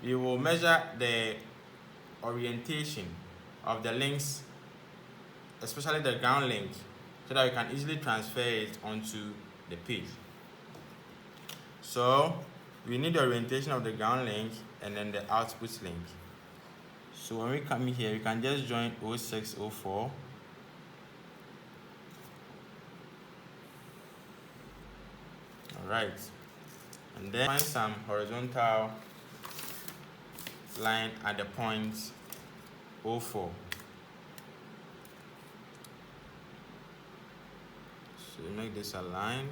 we will measure the orientation of the links, especially the ground link, so that we can easily transfer it onto the page. So we need the orientation of the ground link and then the output link. So when we come here, we can just join 0604. Alright, and then find some horizontal line at the point 04. So make this a line.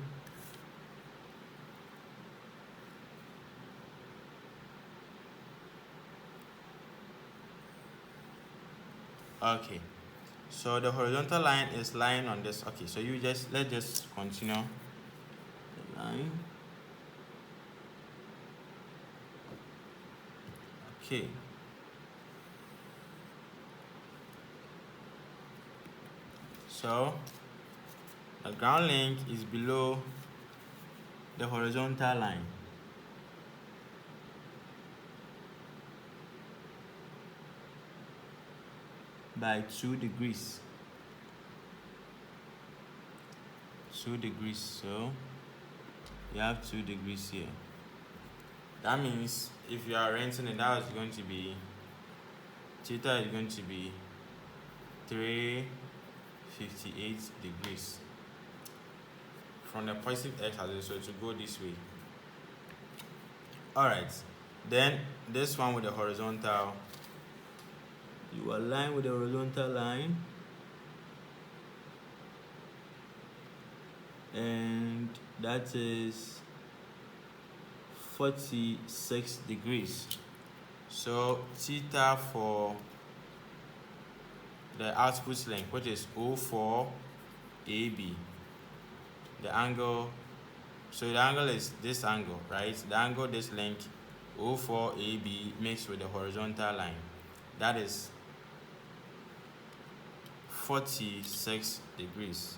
Okay, so the horizontal line is lying on this. Okay, so let's just continue the line. Okay, so the ground link is below the horizontal line. By 2 degrees. 2 degrees, so you have 2 degrees here. That means if you are renting it, that is going to be, theta is going to be 358 degrees from the positive x-axis, so to go this way. Alright, then this one with the horizontal, you align with the horizontal line, and that is 46 degrees. So theta for the output length, which is 04 AB, the angle, so the angle is this angle, right? The angle, this length 04 AB mixed with the horizontal line, that is 46 degrees.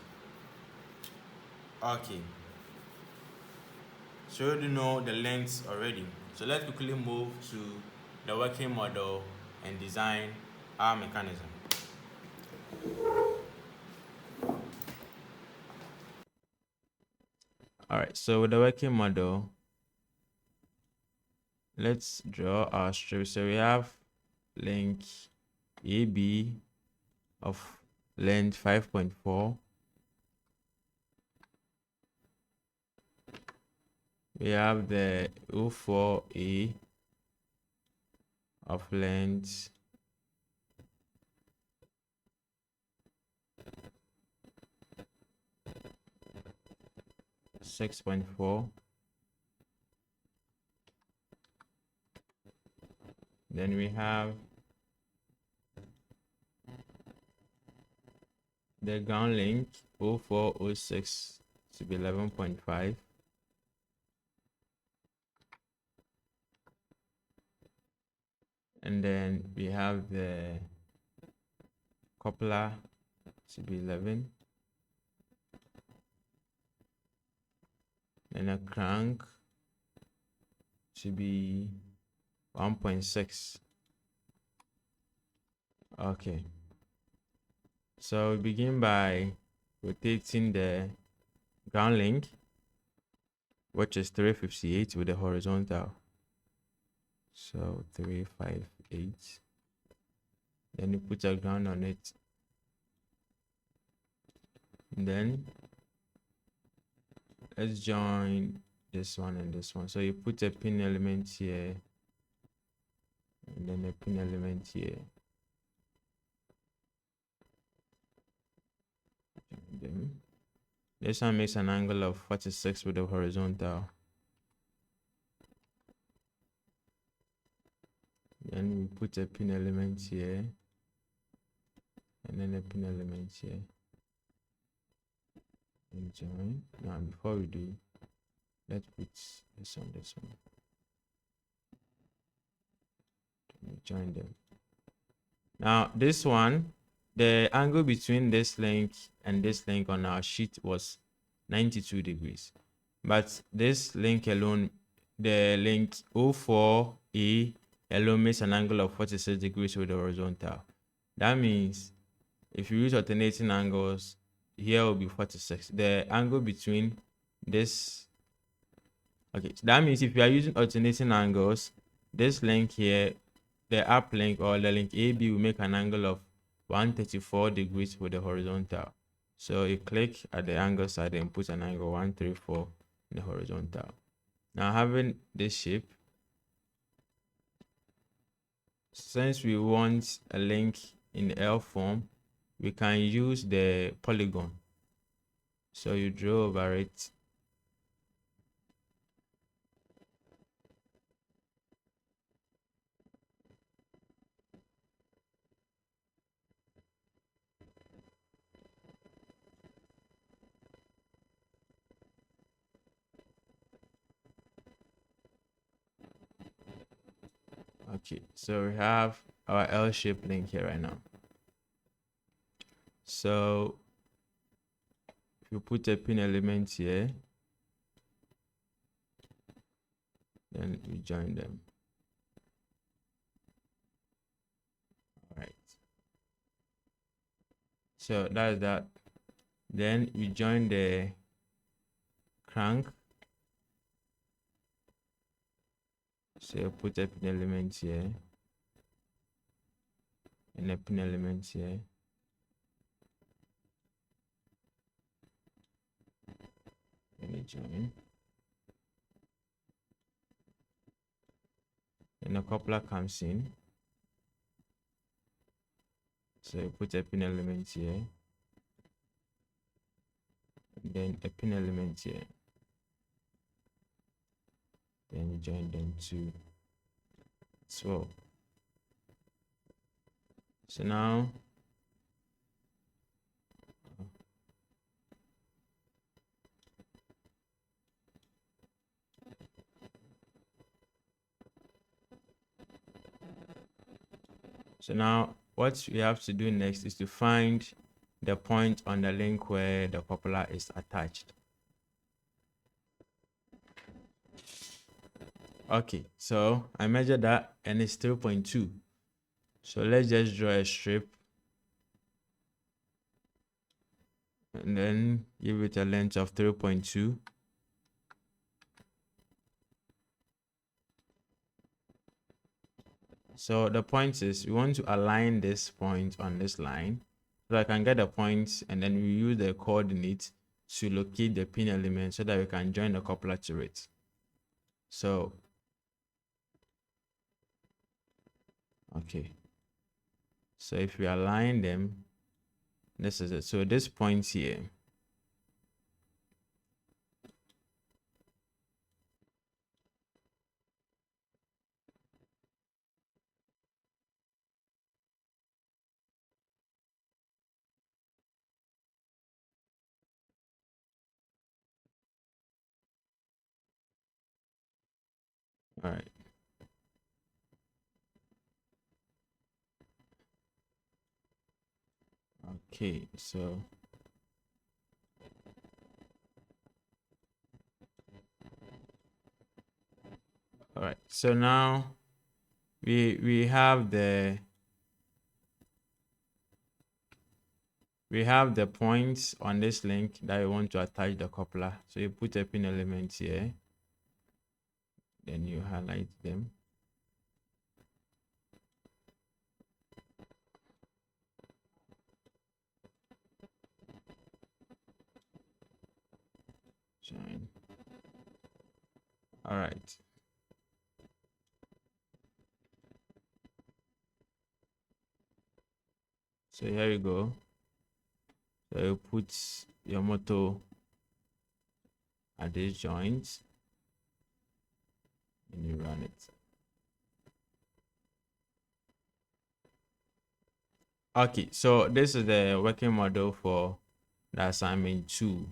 Okay, so you know the lengths already. So let's quickly move to the working model and design our mechanism. Alright, so with the working model, let's draw our strip. So we have link AB of length 5.4. We have the 04A of length 6.4. Then we have the ground link 0406 to be 11.5. And then we have the coupler to be 11. And a crank to be 1.6. Okay. So we begin by rotating the ground link, which is 358 with the horizontal. So 358. Then you put a ground on it. And then let's join this one and this one. So you put a pin element here, and then a pin element here. Then this one makes an angle of 46 with the horizontal. Then we put a pin element here, and then a pin element here. And join. Now before we do, let's put this on this one. Join them. Now this one, the angle between this link and this link on our sheet was 92 degrees, but this link alone, the link 04A yellow makes an angle of 46 degrees with the horizontal. That means if you use alternating angles, here will be 46. The angle between this, okay, so that means if you are using alternating angles, this link here, the up link or the link AB will make an angle of 134 degrees with the horizontal. So you click at the angle side and put an angle 134 in the horizontal. Now having this shape, since we want a link in the L form, we can use the polygon. So you draw over it. Okay, so we have our L-shaped link here right now. So if you put a pin element here, then we join them. All right. So that's that. Then we join the crank. So put a pin element here and a pin element here. Let me join. And a coupler comes in. So you put a pin element here. And then a pin element here. Then you join them to 12. So now what we have to do next is to find the point on the link where the coupler is attached. Okay, so I measured that and it's 3.2. So let's just draw a strip and then give it a length of 3.2. So the point is we want to align this point on this line so I can get the points, and then we use the coordinates to locate the pin element so that we can join the coupler to it. So okay, so if we align them, this is it. So this point here, all right. Okay, so all right, so now we have the points on this link that we want to attach the coupler. So you put a pin element here, then you highlight them. Join. All right. So here you go. So you put your motor at these joints and you run it. Okay, so this is the working model for the assignment 2.